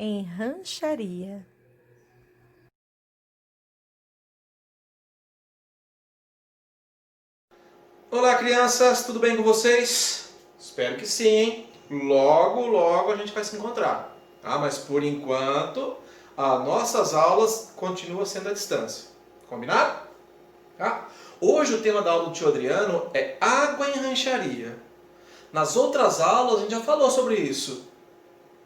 em rancharia. Olá, crianças, tudo bem com vocês? Espero que sim, hein? Logo, logo a gente vai se encontrar, tá? Mas por enquanto, as nossas aulas continuam sendo à distância. Combinado? Tá? Hoje o tema da aula do tio Adriano é água em rancharia. Nas outras aulas a gente já falou sobre isso.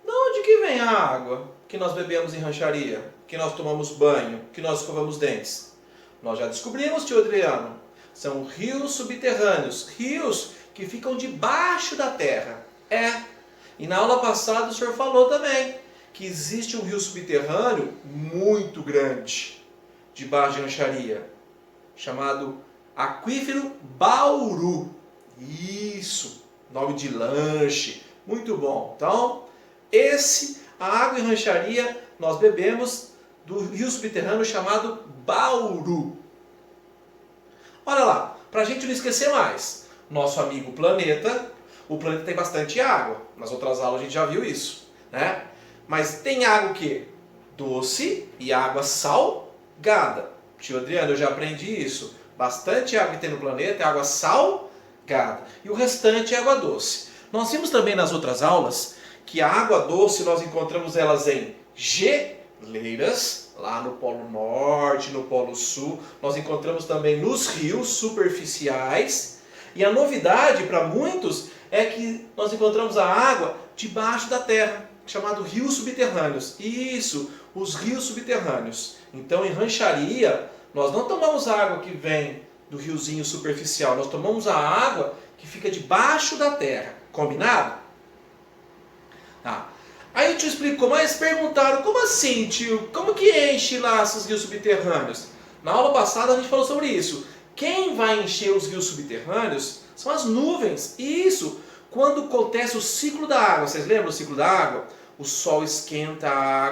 De onde que vem a água que nós bebemos em rancharia? Que nós tomamos banho? Que nós escovamos dentes? Nós já descobrimos, tio Adriano. São rios subterrâneos, rios que ficam debaixo da terra. E na aula passada o senhor falou também que existe um rio subterrâneo muito grande debaixo de rancharia, chamado Aquífero Bauru. Isso, nome de lanche, muito bom. Então, a água em rancharia, nós bebemos do rio subterrâneo chamado Bauru. Olha lá, para a gente não esquecer mais, nosso amigo planeta, o planeta tem bastante água. Nas outras aulas a gente já viu isso, né? Mas tem água o quê? Doce e água salgada. Tio Adriano, eu já aprendi isso. Bastante água que tem no planeta é água salgada. E o restante é água doce. Nós vimos também nas outras aulas que a água doce nós encontramos elas em geleiras, lá no Polo Norte, no Polo Sul. Nós encontramos também nos rios superficiais. E a novidade para muitos é que nós encontramos a água debaixo da terra, chamado rios subterrâneos. Isso, os rios subterrâneos. Então, em rancharia, nós não tomamos a água que vem do riozinho superficial, nós tomamos a água que fica debaixo da terra. Combinado? Tá. Aí o tio explicou, mas perguntaram, como assim, tio? Como que enche lá esses rios subterrâneos? Na aula passada a gente falou sobre isso. Quem vai encher os rios subterrâneos são as nuvens. Isso, quando acontece o ciclo da água. Vocês lembram do ciclo da água? O sol esquenta a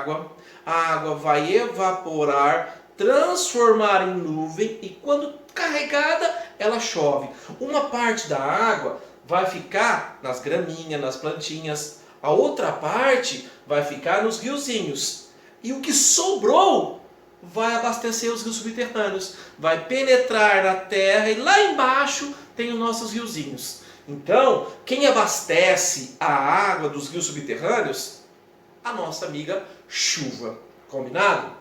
água vai evaporar, transformar em nuvem e quando carregada, ela chove. Uma parte da água vai ficar nas graminhas, nas plantinhas. A outra parte vai ficar nos riozinhos. E o que sobrou vai abastecer os rios subterrâneos. Vai penetrar na terra e lá embaixo tem os nossos riozinhos. Então, quem abastece a água dos rios subterrâneos? A nossa amiga chuva. Combinado?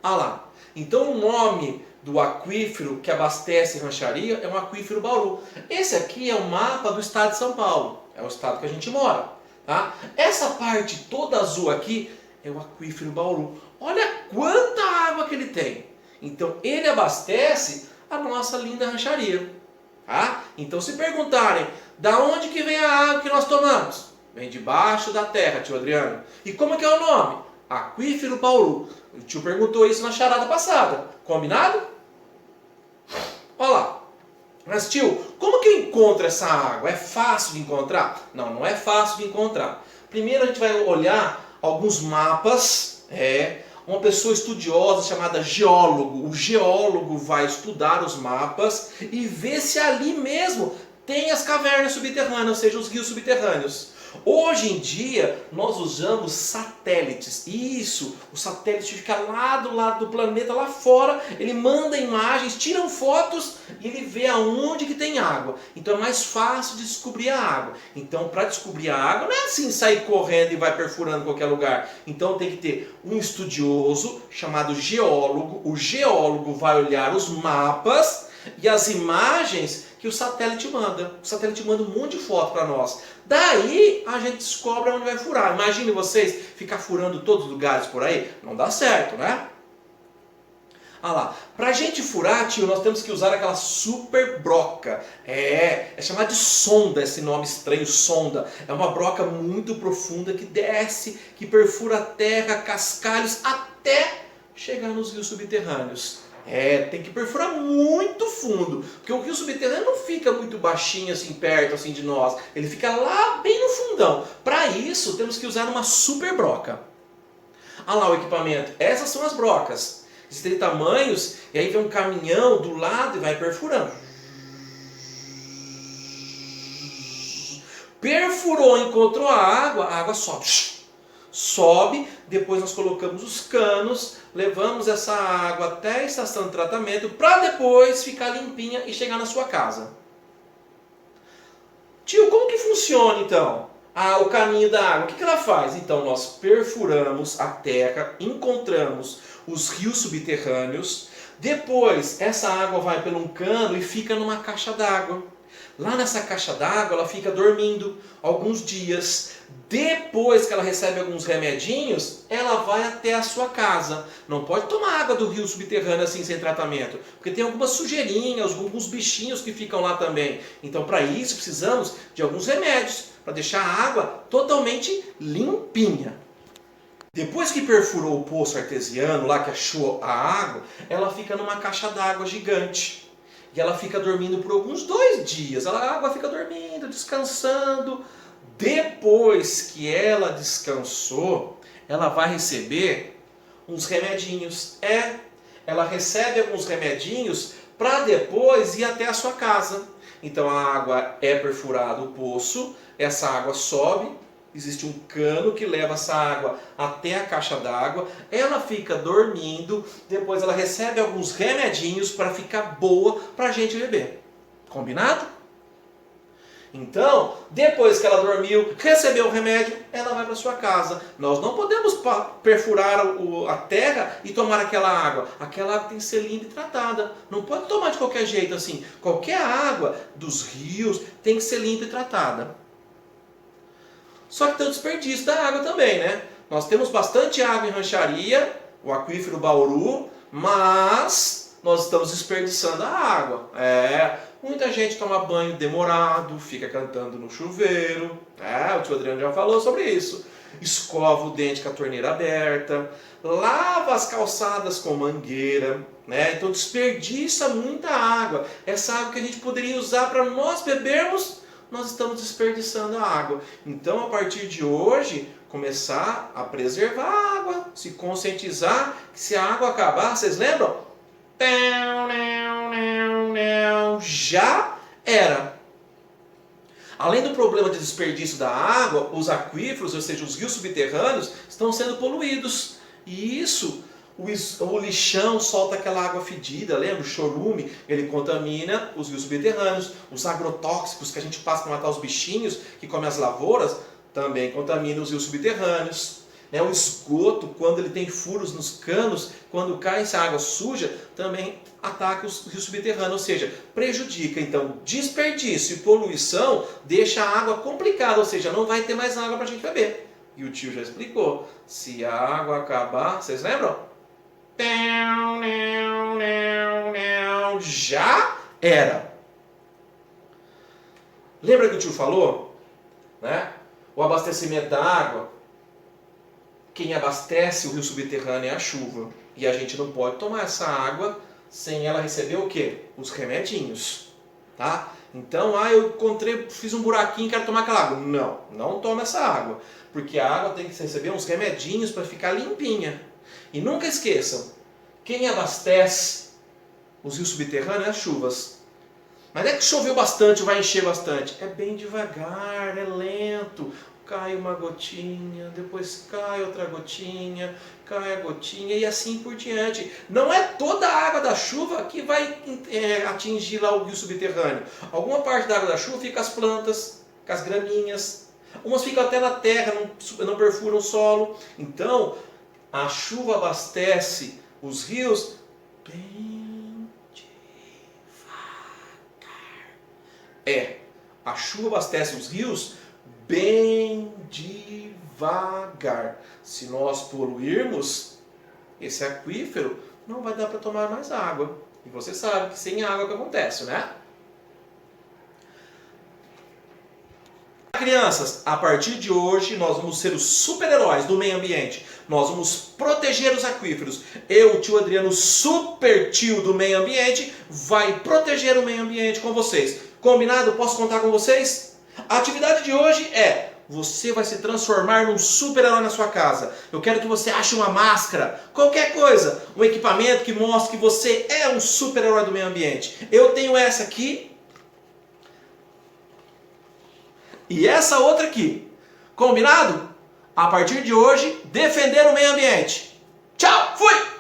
Ah lá. Então o nome do aquífero que abastece rancharia é um aquífero Bauru. Esse aqui é o mapa do estado de São Paulo. É o estado que a gente mora. Tá? Essa parte toda azul aqui é o aquífero Bauru. Olha quanta água que ele tem. Então ele abastece a nossa linda rancharia. Tá? Então se perguntarem, da onde que vem a água que nós tomamos? Vem debaixo da terra, tio Adriano. E como é que é o nome? Aquífero Bauru. O tio perguntou isso na charada passada. Combinado? Olha lá. Mas tio, como que eu encontro essa água? É fácil de encontrar? Não, não é fácil de encontrar. Primeiro a gente vai olhar alguns mapas. Uma pessoa estudiosa chamada geólogo. O geólogo vai estudar os mapas e ver se ali mesmo tem as cavernas subterrâneas, ou seja, os rios subterrâneos. Hoje em dia, nós usamos satélites. Isso, o satélite fica lá do lado do planeta, lá fora, ele manda imagens, tiram fotos e ele vê aonde que tem água. Então é mais fácil de descobrir a água. Então, para descobrir a água, não é assim sair correndo e vai perfurando qualquer lugar. Então tem que ter um estudioso chamado geólogo. O geólogo vai olhar os mapas e as imagens que o satélite manda. O satélite manda um monte de foto para nós. Daí a gente descobre onde vai furar. Imagine vocês ficar furando todos os lugares por aí. Não dá certo, né? Ah lá, pra gente furar, tio, nós temos que usar aquela super broca. É chamado de sonda, esse nome estranho, sonda. É uma broca muito profunda que desce, que perfura a terra, cascalhos, até chegar nos rios subterrâneos. Tem que perfurar muito fundo, porque o rio subterrâneo não fica muito baixinho assim, perto assim de nós. Ele fica lá bem no fundão. Para isso, temos que usar uma super broca. Olha lá o equipamento. Essas são as brocas. Existem tamanhos, e aí vem um caminhão do lado e vai perfurando. Perfurou, encontrou a água sobe. sobe, depois nós colocamos os canos, levamos essa água até a estação de tratamento para depois ficar limpinha e chegar na sua casa. Tio, como que funciona então o caminho da água? O que ela faz? Então nós perfuramos a terra, encontramos os rios subterrâneos, depois essa água vai por um cano e fica numa caixa d'água. Lá nessa caixa d'água ela fica dormindo alguns dias. Depois que ela recebe alguns remedinhos, ela vai até a sua casa. Não pode tomar água do rio subterrâneo assim sem tratamento, porque tem algumas sujeirinhas, alguns bichinhos que ficam lá também. Então para isso precisamos de alguns remédios, para deixar a água totalmente limpinha. Depois que perfurou o poço artesiano, lá que achou a água, ela fica numa caixa d'água gigante. E ela fica dormindo por alguns 2 dias. A água fica dormindo, descansando. Depois que ela descansou, ela vai receber uns remedinhos. Ela recebe alguns remedinhos para depois ir até a sua casa. Então a água é perfurado o poço, essa água sobe, existe um cano que leva essa água até a caixa d'água, ela fica dormindo, depois ela recebe alguns remedinhos para ficar boa para a gente beber. Combinado? Então, depois que ela dormiu, recebeu o remédio, ela vai para sua casa. Nós não podemos perfurar a terra e tomar aquela água. Aquela água tem que ser limpa e tratada. Não pode tomar de qualquer jeito assim. Qualquer água dos rios tem que ser limpa e tratada. Só que tem o desperdício da água também, né? Nós temos bastante água em Rancharia, o aquífero Bauru, mas nós estamos desperdiçando a água. Muita gente toma banho demorado, fica cantando no chuveiro. O tio Adriano já falou sobre isso. Escova o dente com a torneira aberta, lava as calçadas com mangueira, né? Então desperdiça muita água. Essa água que a gente poderia usar para nós bebermos, nós estamos desperdiçando a água. Então, a partir de hoje, começar a preservar a água, se conscientizar que se a água acabar, vocês lembram? Já era. Além do problema de desperdício da água, os aquíferos, ou seja, os rios subterrâneos, estão sendo poluídos. E isso, o lixão solta aquela água fedida, lembra? O chorume, ele contamina os rios subterrâneos. Os agrotóxicos que a gente passa para matar os bichinhos que comem as lavouras, também contamina os rios subterrâneos. O esgoto, quando ele tem furos nos canos, quando cai essa água suja, também ataca os rios subterrâneos, ou seja, prejudica. Então, desperdício e poluição deixa a água complicada, ou seja, não vai ter mais água para a gente beber. E o tio já explicou, se a água acabar, vocês lembram? Já era. Lembra que o tio falou? Né? O abastecimento da água, quem abastece o rio subterrâneo é a chuva. E a gente não pode tomar essa água sem ela receber o quê? Os remedinhos. Tá? Então, eu encontrei, fiz um buraquinho, quero tomar aquela água. Não, não toma essa água. Porque a água tem que receber uns remedinhos para ficar limpinha. E nunca esqueçam, quem abastece os rios subterrâneos é as chuvas. Mas não é que choveu bastante, vai encher bastante. É bem devagar, é lento. Cai uma gotinha, depois cai outra gotinha, cai a gotinha e assim por diante. Não é toda a água da chuva que vai atingir lá o rio subterrâneo. Alguma parte da água da chuva fica as plantas, com as graminhas. Umas ficam até na terra, não perfuram o solo. Então, a chuva abastece os rios bem devagar. A chuva abastece os rios bem devagar. Se nós poluirmos esse aquífero, não vai dar para tomar mais água. E você sabe que sem água é o que acontece, né? Crianças, a partir de hoje nós vamos ser os super-heróis do meio ambiente. Nós vamos proteger os aquíferos. Eu, o tio Adriano, super tio do meio ambiente, vai proteger o meio ambiente com vocês. Combinado? Posso contar com vocês? A atividade de hoje é: você vai se transformar num super-herói na sua casa. Eu quero que você ache uma máscara, qualquer coisa, um equipamento que mostre que você é um super-herói do meio ambiente. Eu tenho essa aqui e essa outra aqui. Combinado? a partir de hoje, defender o meio ambiente. Tchau, fui!